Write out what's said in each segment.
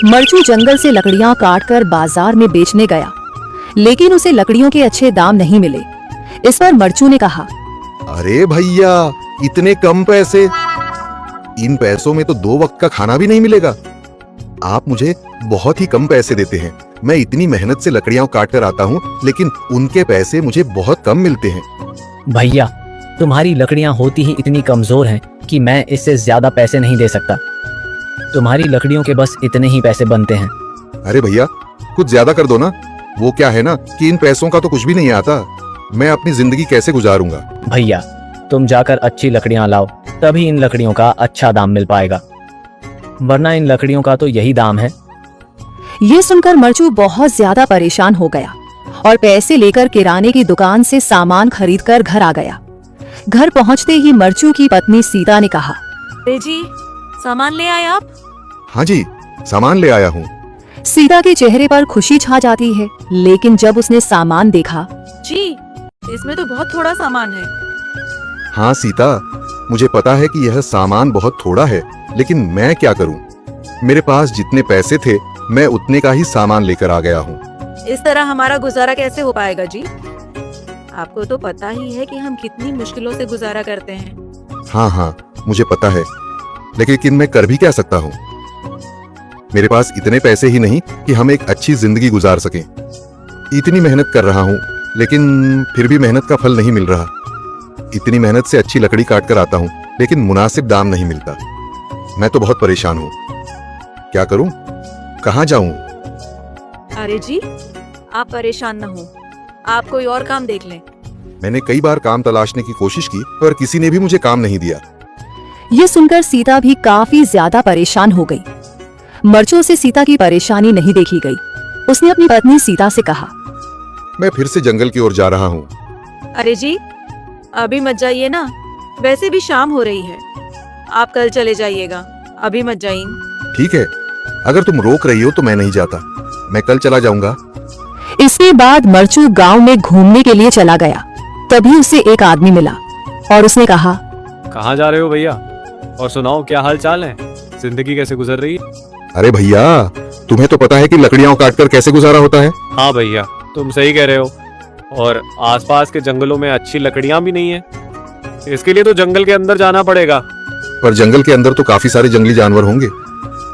मरचू जंगल से लकड़ियां काटकर बाजार में बेचने गया, लेकिन उसे लकड़ियों के अच्छे दाम नहीं मिले। इस पर मरचू ने कहा, अरे भैया, इतने कम पैसे? इन पैसों में तो 2 वक्त का खाना भी नहीं मिलेगा। आप मुझे बहुत ही कम पैसे देते हैं। मैं इतनी मेहनत से लकड़ियां काट कर आता हूँ, लेकिन उनके पैसे मुझे बहुत कम मिलते हैं। भैया, तुम्हारी लकड़ियां होती ही इतनी कमजोर हैं कि मैं इससे ज्यादा पैसे नहीं दे सकता। तुम्हारी लकड़ियों के बस इतने ही पैसे बनते हैं। अरे भैया, कुछ ज्यादा कर दो ना। वो क्या है ना कि इन पैसों का तो कुछ भी नहीं आता। मैं अपनी जिंदगी कैसे गुजारूंगा? भैया, तुम जाकर अच्छी लकड़ियां लाओ, तभी इन लकड़ियों का अच्छा दाम मिल पाएगा, वरना इन लकड़ियों का तो यही दाम है। ये सुनकर मरचू बहुत ज्यादा परेशान हो गया और पैसे लेकर किराने की दुकान से सामान खरीदकर घर आ गया। घर पहुंचते ही मरचू की पत्नी सीता ने कहा, अरे जी, सामान ले आए आप? हाँ जी, सामान ले आया हूँ। सीता के चेहरे पर खुशी छा जाती है, लेकिन जब उसने सामान देखा, जी, इसमें तो बहुत थोड़ा सामान है। हाँ सीता, मुझे पता है कि यह सामान बहुत थोड़ा है, लेकिन मैं क्या करूँ? मेरे पास जितने पैसे थे, मैं उतने का ही सामान लेकर आ गया हूँ। इस तरह हमारा गुजारा कैसे हो पाएगा जी? आपको तो पता ही है कि हम कितनी मुश्किलों से गुजारा करते हैं। हाँ, मुझे पता है, लेकिन मैं कर भी क्या सकता हूँ? मेरे पास इतने पैसे ही नहीं कि हम एक अच्छी जिंदगी गुजार सकें। इतनी मेहनत कर रहा हूँ, लेकिन फिर भी मेहनत का फल नहीं मिल रहा। इतनी मेहनत से अच्छी लकड़ी काट कर आता हूँ, लेकिन मुनासिब दाम नहीं मिलता। मैं तो बहुत परेशान हूँ। क्या करूँ? कहाँ जाऊँ? अरे जी, आप परेशान न हो, आप कोई और काम देख लें। मैंने कई बार काम तलाशने की कोशिश की, पर किसी ने भी मुझे काम नहीं दिया। ये सुनकर सीता भी काफी ज्यादा परेशान हो गई। मरचू से सीता की परेशानी नहीं देखी गई। उसने अपनी पत्नी सीता से कहा, मैं फिर से जंगल की ओर जा रहा हूँ। अरे जी, अभी मत जाइए ना, वैसे भी शाम हो रही है। आप कल चले जाइएगा, अभी मत जाइए। ठीक है, अगर तुम रोक रही हो तो मैं नहीं जाता। मैं कल चला जाऊंगा। इसके बाद मरचू गांव में घूमने के लिए चला गया। तभी उसे एक आदमी मिला और उसने कहा, कहाँ जा रहे हो भैया? और सुनाओ, क्या हाल चाल है? जिंदगी कैसे गुजर रही है? अरे भैया, तुम्हें तो पता है कि लकड़ियां काटकर कैसे गुजारा होता है। हाँ भैया, तुम सही कह रहे हो। और आसपास के जंगलों में अच्छी लकड़ियां भी नहीं है। इसके लिए तो जंगल के अंदर जाना पड़ेगा। पर जंगल के अंदर तो काफी सारे जंगली जानवर होंगे।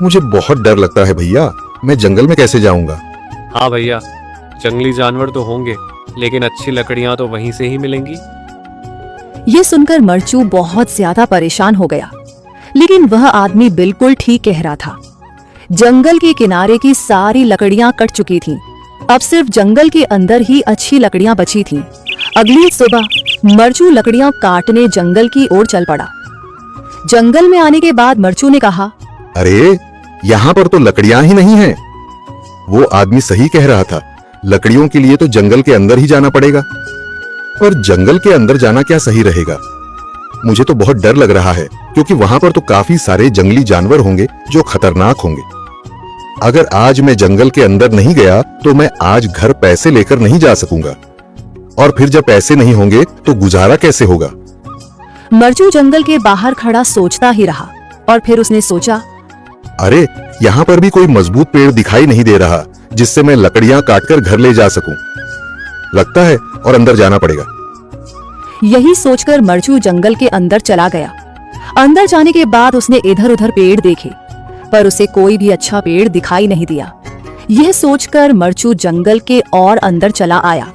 मुझे बहुत डर लगता है भैया, मैं जंगल में कैसे जाऊंगा? हाँ भैया, जंगली जानवर तो होंगे, लेकिन अच्छी लकड़ियां तो वहीं से ही मिलेंगी। ये सुनकर मरचू बहुत ज्यादा परेशान हो गया, लेकिन वह आदमी बिल्कुल ठीक कह रहा था। जंगल के किनारे की सारी लकड़ियां कट चुकी थीं। अब सिर्फ जंगल के अंदर ही अच्छी लकड़ियां बची थीं। अगली सुबह मरचू लकड़ियां काटने जंगल की ओर चल पड़ा। जंगल में आने के बाद मरचू ने कहा, अरे, यहाँ पर तो लकड़ियां ही नहीं हैं। वो आदमी सही कह रहा था, लकड़ियों के लिए तो जंगल के अंदर ही जाना पड़ेगा। और जंगल के अंदर जाना क्या सही रहेगा? मुझे तो बहुत डर लग रहा है, क्योंकि वहां पर तो काफी सारे जंगली जानवर होंगे जो खतरनाक होंगे। अगर आज मैं जंगल के अंदर नहीं गया तो मैं आज घर पैसे लेकर नहीं जा सकूंगा, और फिर जब पैसे नहीं होंगे तो गुजारा कैसे होगा? मरचू जंगल के बाहर खड़ा सोचता ही रहा और फिर उसने सोचा, अरे, यहाँ पर भी कोई मजबूत पेड़ दिखाई नहीं दे रहा जिससे मैं लकड़ियां काटकर घर ले जा सकूं। लगता है और अंदर जाना पड़ेगा। यही सोचकर मरचू जंगल के अंदर चला गया। अंदर जाने के बाद उसने इधर उधर पेड़ देखे, पर उसे कोई भी अच्छा पेड़ दिखाई नहीं दिया। यह सोचकर मरचू जंगल के और अंदर चला आया।